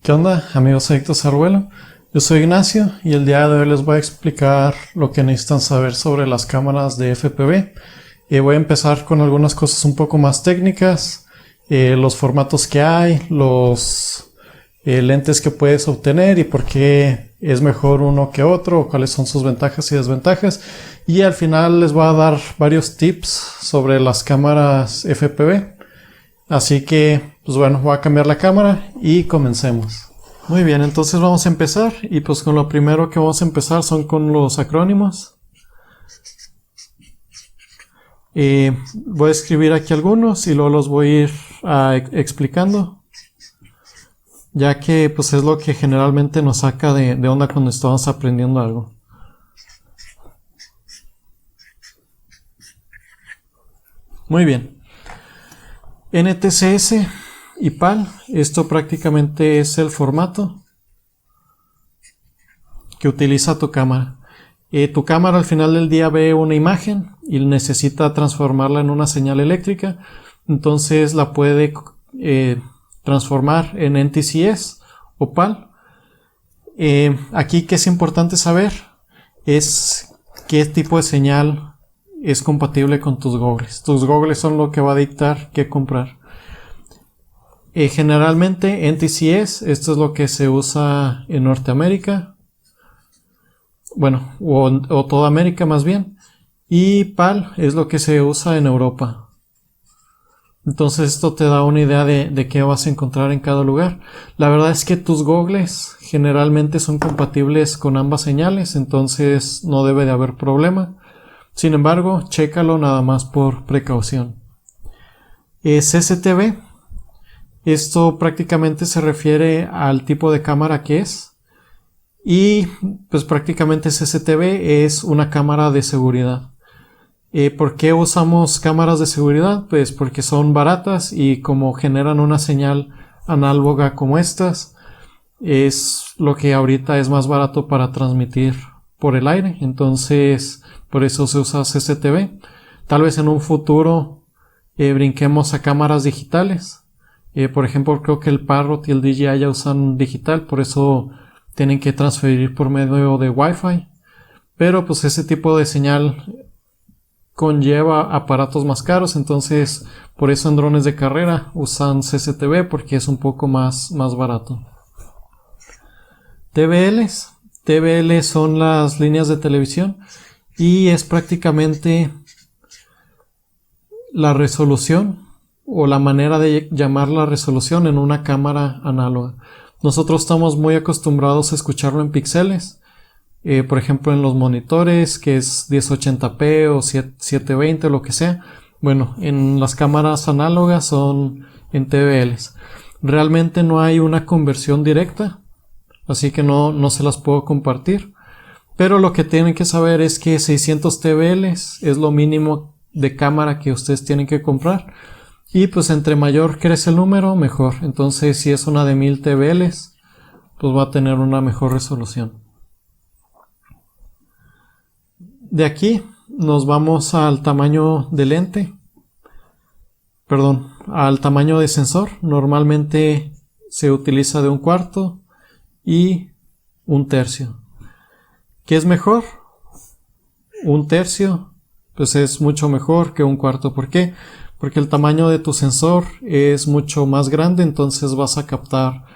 ¿Qué onda, amigos adictos al vuelo? Yo soy Ignacio y el día de hoy les voy a explicar lo que necesitan saber sobre las cámaras de FPV. Voy a empezar con algunas cosas un poco más técnicas, los formatos que hay, los lentes que puedes obtener y por qué es mejor uno que otro, cuáles son sus ventajas y desventajas. Y al final les voy a dar varios tips sobre las cámaras FPV. Así que, pues bueno, voy a cambiar la cámara y comencemos. Muy bien, entonces vamos a empezar y pues con lo primero que vamos a empezar son con los acrónimos. Voy a escribir aquí algunos y luego los voy a ir explicando, ya que pues es lo que generalmente nos saca de onda cuando estamos aprendiendo algo. Muy bien. NTSC y PAL, esto prácticamente es el formato que utiliza tu cámara. Tu cámara al final del día ve una imagen y necesita transformarla en una señal eléctrica, entonces la puede transformar en NTSC o PAL. Aquí que es importante saber es qué tipo de señal es compatible con tus goggles. Tus goggles son lo que va a dictar qué comprar. Generalmente NTSC, esto es lo que se usa en Norteamérica, bueno, o toda América más bien, y PAL es lo que se usa en Europa. Entonces esto te da una idea de qué vas a encontrar en cada lugar. La verdad es que tus goggles generalmente son compatibles con ambas señales, entonces no debe de haber problema. Sin embargo, chécalo nada más por precaución. CCTV, esto prácticamente se refiere al tipo de cámara que es. Y pues prácticamente CCTV es una cámara de seguridad. ¿Por qué usamos cámaras de seguridad? Pues porque son baratas y como generan una señal análoga como estas, es lo que ahorita es más barato para transmitir por el aire. Entonces, por eso se usa CCTV. Tal vez en un futuro brinquemos a cámaras digitales. Por ejemplo, creo que el Parrot y el DJI ya usan digital, por eso tienen que transferir por medio de Wi-Fi. Pero pues ese tipo de señal conlleva aparatos más caros, entonces por eso en drones de carrera usan CCTV porque es un poco más barato. TVL son las líneas de televisión y es prácticamente la resolución o la manera de llamar la resolución en una cámara análoga. Nosotros estamos muy acostumbrados a escucharlo en píxeles, por ejemplo en los monitores que es 1080p o 720 o lo que sea. Bueno, en las cámaras análogas son en TVLs. Realmente no hay una conversión directa, así que no se las puedo compartir. Pero lo que tienen que saber es que 600 TVLs es lo mínimo de cámara que ustedes tienen que comprar. Y pues entre mayor crece el número, mejor. Entonces si es una de 1000 TVLs, pues va a tener una mejor resolución. De aquí nos vamos al tamaño de lente. Perdón, al tamaño de sensor. Normalmente se utiliza de 1/4 y 1/3. ¿Qué es mejor? 1/3 pues es mucho mejor que 1/4. ¿Por qué? Porque el tamaño de tu sensor es mucho más grande, entonces vas a captar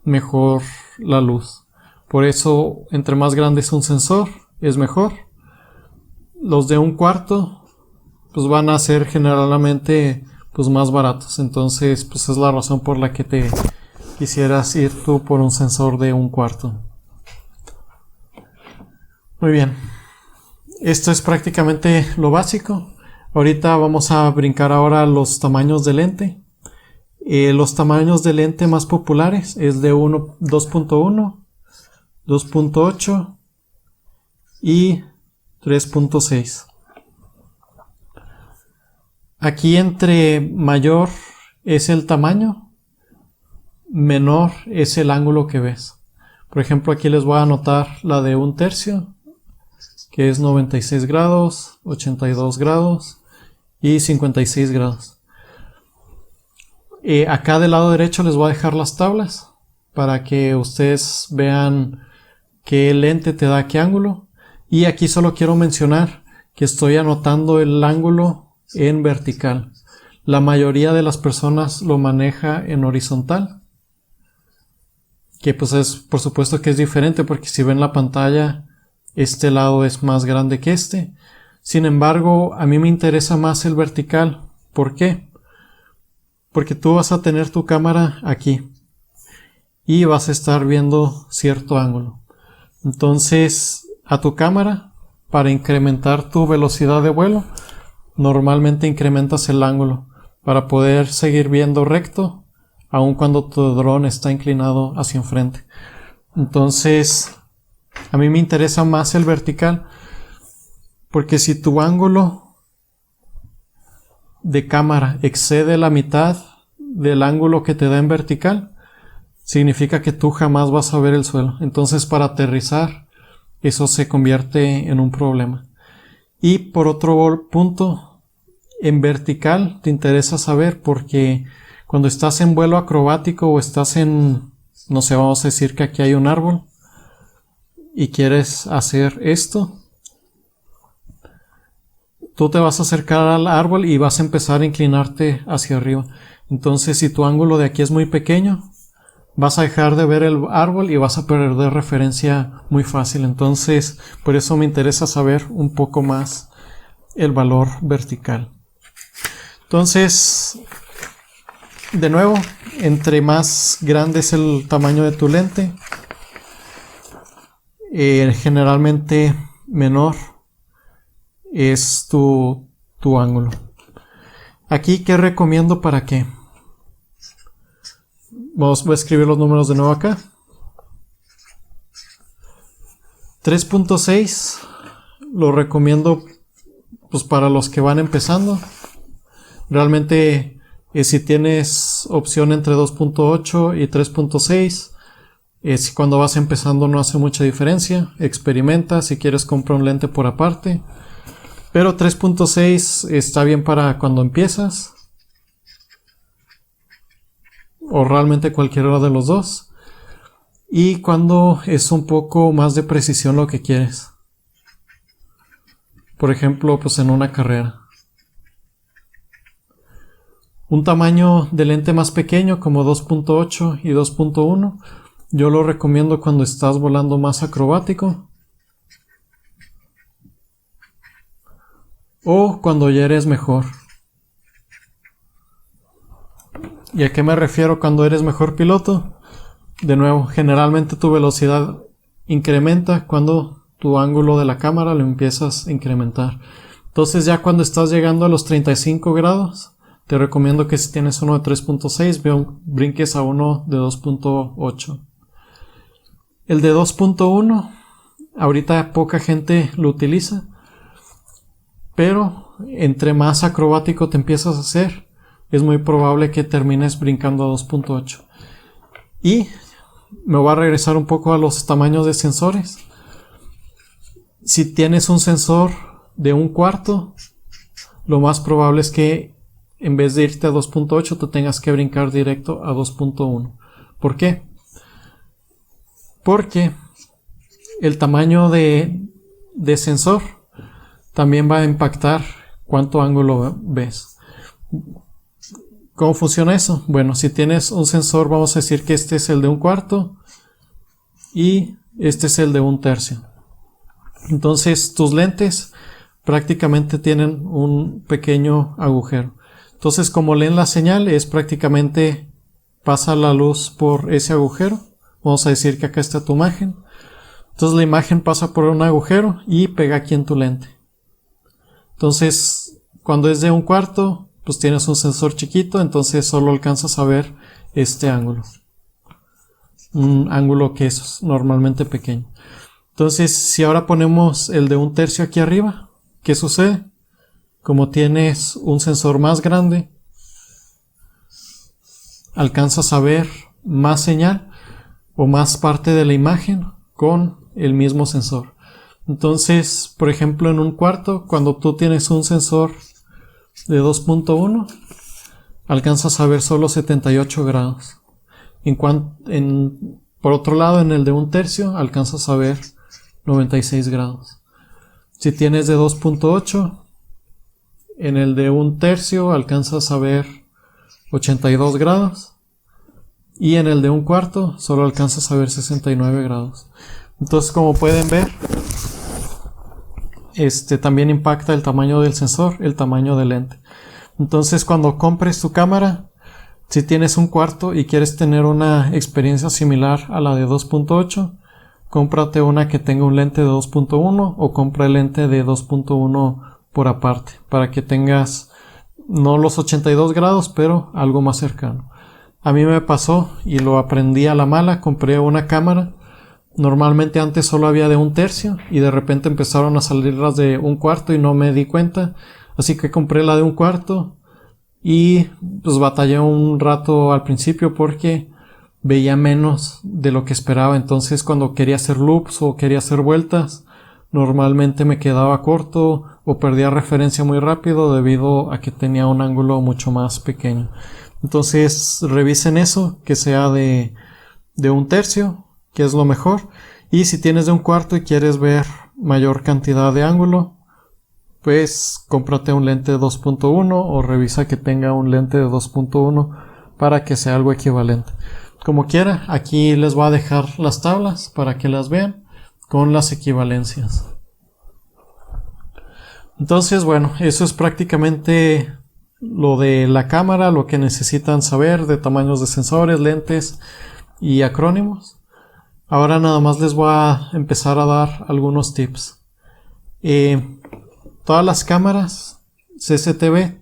mejor la luz. Por eso, entre más grande es un sensor, es mejor. Los de 1/4 pues van a ser generalmente pues más baratos, entonces pues es la razón por la que te quisieras ir tú por un sensor de 1/4. Muy bien, esto es prácticamente lo básico. Ahorita vamos a brincar ahora los tamaños de lente. Los tamaños de lente más populares es de 2.1, 2.8 y 3.6. Aquí entre mayor es el tamaño, menor es el ángulo que ves. Por ejemplo, aquí les voy a anotar la de 1/3, que es 96 grados, 82 grados y 56 grados. Acá del lado derecho les voy a dejar las tablas para que ustedes vean qué lente te da qué ángulo. Y aquí solo quiero mencionar que estoy anotando el ángulo en vertical. La mayoría de las personas lo maneja en horizontal, que pues es, por supuesto que es diferente, porque si ven la pantalla, este lado es más grande que este. Sin embargo, a mí me interesa más el vertical. ¿Por qué? Porque tú vas a tener tu cámara aquí y vas a estar viendo cierto ángulo. Entonces, a tu cámara, para incrementar tu velocidad de vuelo, normalmente incrementas el ángulo para poder seguir viendo recto, aun cuando tu dron está inclinado hacia enfrente. Entonces, a mí me interesa más el vertical, porque si tu ángulo de cámara excede la mitad del ángulo que te da en vertical, significa que tú jamás vas a ver el suelo. Entonces, para aterrizar, eso se convierte en un problema. Y por otro punto, en vertical te interesa saber, porque cuando estás en vuelo acrobático o estás en, no sé, vamos a decir que aquí hay un árbol y quieres hacer esto, tú te vas a acercar al árbol y vas a empezar a inclinarte hacia arriba. Entonces, si tu ángulo de aquí es muy pequeño, vas a dejar de ver el árbol y vas a perder referencia muy fácil. Entonces, por eso me interesa saber un poco más el valor vertical. Entonces, de nuevo, entre más grande es el tamaño de tu lente, generalmente menor es tu ángulo. Aquí, ¿qué recomiendo para qué? Voy a escribir los números de nuevo acá. 3.6 lo recomiendo pues para los que van empezando. Realmente si tienes opción entre 2.8 y 3.6, cuando vas empezando no hace mucha diferencia. Experimenta, si quieres compra un lente por aparte. Pero 3.6 está bien para cuando empiezas, o realmente cualquiera de los dos, y cuando es un poco más de precisión lo que quieres. Por ejemplo, pues en una carrera. Un tamaño de lente más pequeño como 2.8 y 2.1 yo lo recomiendo cuando estás volando más acrobático o cuando ya eres mejor. ¿Y a qué me refiero cuando eres mejor piloto? De nuevo, generalmente tu velocidad incrementa cuando tu ángulo de la cámara lo empiezas a incrementar. Entonces ya cuando estás llegando a los 35 grados, te recomiendo que si tienes uno de 3.6, brinques a uno de 2.8. El de 2.1, ahorita poca gente lo utiliza, pero entre más acrobático te empiezas a hacer, es muy probable que termines brincando a 2.8. Y me voy a regresar un poco a los tamaños de sensores. Si tienes un sensor de 1/4, lo más probable es que en vez de irte a 2.8, tú tengas que brincar directo a 2.1. ¿Por qué? Porque el tamaño de sensor también va a impactar cuánto ángulo ves. ¿Cómo funciona eso? Bueno, si tienes un sensor, vamos a decir que este es el de 1/4 y este es el de 1/3. Entonces tus lentes prácticamente tienen un pequeño agujero. Entonces, como leen la señal, es prácticamente pasa la luz por ese agujero. Vamos a decir que acá está tu imagen. Entonces la imagen pasa por un agujero y pega aquí en tu lente. Entonces, cuando es de 1/4, pues tienes un sensor chiquito, entonces solo alcanzas a ver este ángulo. Un ángulo que es normalmente pequeño. Entonces, si ahora ponemos el de 1/3 aquí arriba, ¿qué sucede? Como tienes un sensor más grande, alcanzas a ver más señal o más parte de la imagen con el mismo sensor. Entonces, por ejemplo, en 1/4, cuando tú tienes un sensor de 2.1, alcanzas a ver solo 78 grados. Por otro lado, en el de 1/3 alcanzas a ver 96 grados. Si tienes de 2.8, en el de 1/3 alcanzas a ver 82 grados. Y en el de 1/4 solo alcanzas a ver 69 grados. Entonces, como pueden ver, también impacta el tamaño del sensor, el tamaño del lente. Entonces, cuando compres tu cámara, si tienes 1/4 y quieres tener una experiencia similar a la de 2.8, cómprate una que tenga un lente de 2.1 o compra el lente de 2.1 por aparte, para que tengas no los 82 grados, pero algo más cercano. A mí me pasó y lo aprendí a la mala. Compré una cámara. Normalmente antes solo había de 1/3 y de repente empezaron a salir las de 1/4 y no me di cuenta. Así que compré la de 1/4 y pues batallé un rato al principio porque veía menos de lo que esperaba. Entonces, cuando quería hacer loops o quería hacer vueltas, normalmente me quedaba corto o perdía referencia muy rápido debido a que tenía un ángulo mucho más pequeño. Entonces, revisen eso, que sea de 1/3, que es lo mejor. Y si tienes de 1/4 y quieres ver mayor cantidad de ángulo, pues cómprate un lente de 2.1 o revisa que tenga un lente de 2.1 para que sea algo equivalente. Como quiera, aquí les voy a dejar las tablas para que las vean con las equivalencias. Entonces, bueno, eso es prácticamente lo de la cámara, lo que necesitan saber de tamaños de sensores, lentes y acrónimos. Ahora nada más les voy a empezar a dar algunos tips. Todas las cámaras CCTV,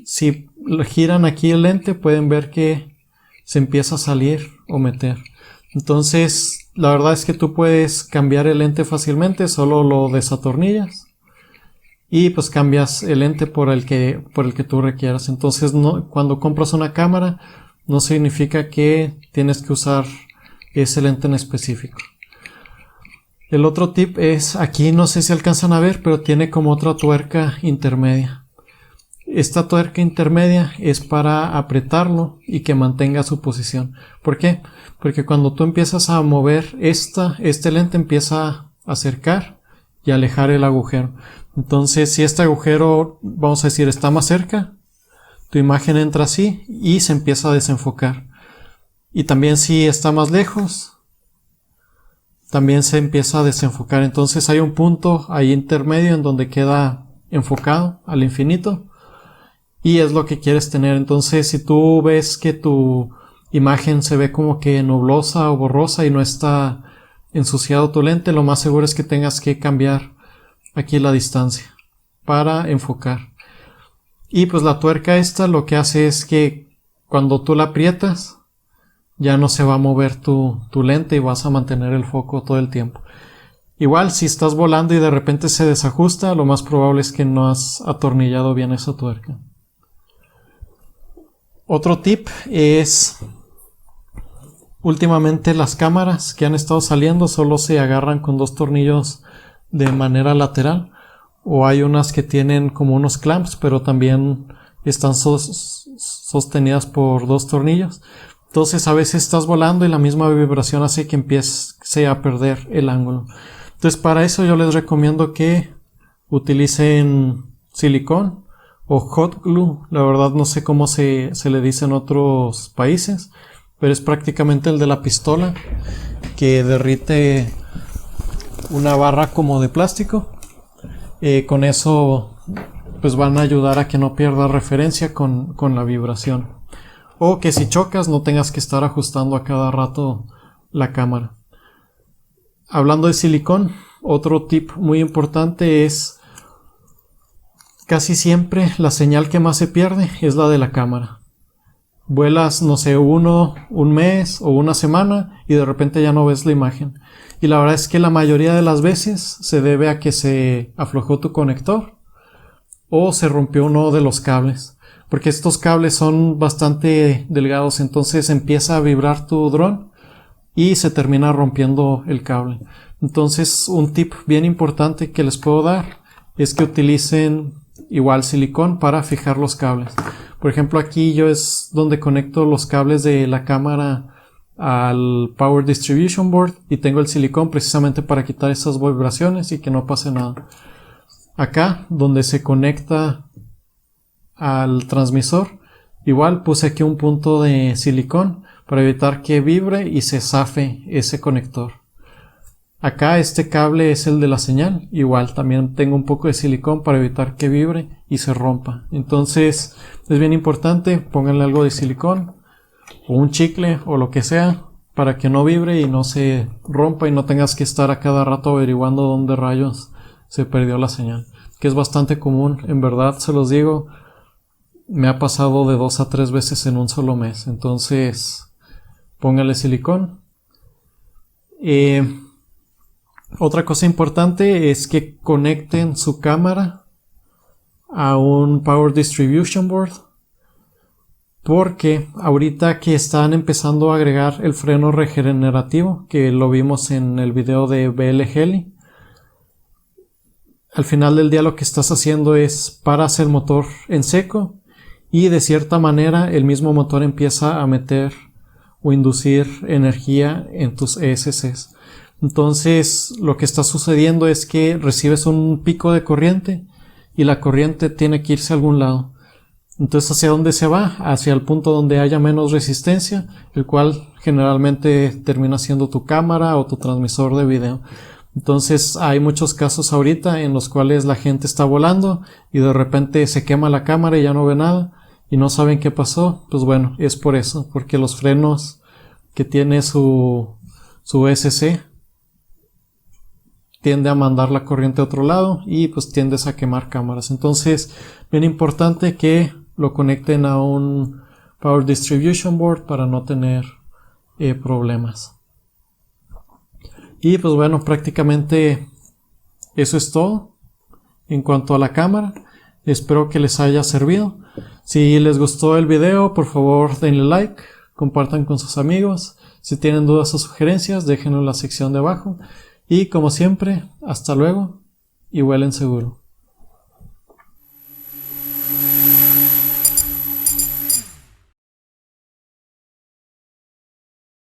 si giran aquí el lente, pueden ver que se empieza a salir o meter. Entonces, la verdad es que tú puedes cambiar el lente fácilmente, solo lo desatornillas y pues cambias el lente por el que tú requieras. Entonces, cuando compras una cámara, no significa que tienes que usar ese lente en específico. El otro tip es, aquí no sé si alcanzan a ver, pero tiene como otra tuerca intermedia. Esta tuerca intermedia es para apretarlo y que mantenga su posición. ¿Por qué? Porque cuando tú empiezas a mover este lente empieza a acercar y alejar el agujero. Entonces, si este agujero, vamos a decir, está más cerca, tu imagen entra así y se empieza a desenfocar. Y también si está más lejos, también se empieza a desenfocar. Entonces hay un punto ahí intermedio en donde queda enfocado al infinito y es lo que quieres tener. Entonces, si tú ves que tu imagen se ve como que nublosa o borrosa y no está ensuciado tu lente, lo más seguro es que tengas que cambiar aquí la distancia para enfocar. Y pues la tuerca esta lo que hace es que cuando tú la aprietas ya no se va a mover tu lente y vas a mantener el foco todo el tiempo. Igual, si estás volando y de repente se desajusta, lo más probable es que no has atornillado bien esa tuerca. Otro tip es, últimamente las cámaras que han estado saliendo solo se agarran con 2 tornillos de manera lateral, o hay unas que tienen como unos clamps, pero también están sostenidas por 2 tornillos. Entonces a veces estás volando y la misma vibración hace que empiece a perder el ángulo. Entonces, para eso yo les recomiendo que utilicen silicón o hot glue. La verdad no sé cómo se le dice en otros países, pero es prácticamente el de la pistola que derrite una barra como de plástico. Con eso pues van a ayudar a que no pierda referencia con la vibración, o que si chocas no tengas que estar ajustando a cada rato la cámara. Hablando de silicón, otro tip muy importante es, casi siempre la señal que más se pierde es la de la cámara. Vuelas, no sé, un mes o una semana y de repente ya no ves la imagen. Y la verdad es que la mayoría de las veces se debe a que se aflojó tu conector o se rompió uno de los cables. Porque estos cables son bastante delgados, entonces empieza a vibrar tu dron y se termina rompiendo el cable. Entonces, un tip bien importante que les puedo dar es que utilicen igual silicón para fijar los cables. Por ejemplo, aquí yo es donde conecto los cables de la cámara al Power Distribution Board y tengo el silicón precisamente para quitar esas vibraciones y que no pase nada. Acá donde se conecta al transmisor, igual puse aquí un punto de silicón para evitar que vibre y se zafe ese conector. Acá este cable es el de la señal, igual también tengo un poco de silicón para evitar que vibre y se rompa. Entonces es bien importante, pónganle algo de silicón o un chicle o lo que sea para que no vibre y no se rompa y no tengas que estar a cada rato averiguando dónde rayos se perdió la señal, que es bastante común, en verdad se los digo, me ha pasado de 2 a 3 veces en un solo mes. Entonces pónganle silicón. Otra cosa importante es que conecten su cámara a un Power Distribution Board, porque ahorita que están empezando a agregar el freno regenerativo, que lo vimos en el video de BL Heli, al final del día lo que estás haciendo es paras el motor en seco y de cierta manera el mismo motor empieza a meter o inducir energía en tus ESCs. Entonces lo que está sucediendo es que recibes un pico de corriente y la corriente tiene que irse a algún lado. Entonces, ¿hacia dónde se va? Hacia el punto donde haya menos resistencia, el cual generalmente termina siendo tu cámara o tu transmisor de video. Entonces hay muchos casos ahorita en los cuales la gente está volando y de repente se quema la cámara y ya no ve nada y no saben qué pasó. Pues bueno, es por eso, porque los frenos que tiene su ESC tiende a mandar la corriente a otro lado y pues tiendes a quemar cámaras. Entonces, bien importante que lo conecten a un Power Distribution Board para no tener problemas. Y pues bueno, prácticamente eso es todo en cuanto a la cámara. Espero que les haya servido. Si les gustó el video, por favor denle like, compartan con sus amigos. Si tienen dudas o sugerencias, déjenlo en la sección de abajo. Y como siempre, hasta luego y vuelen seguro.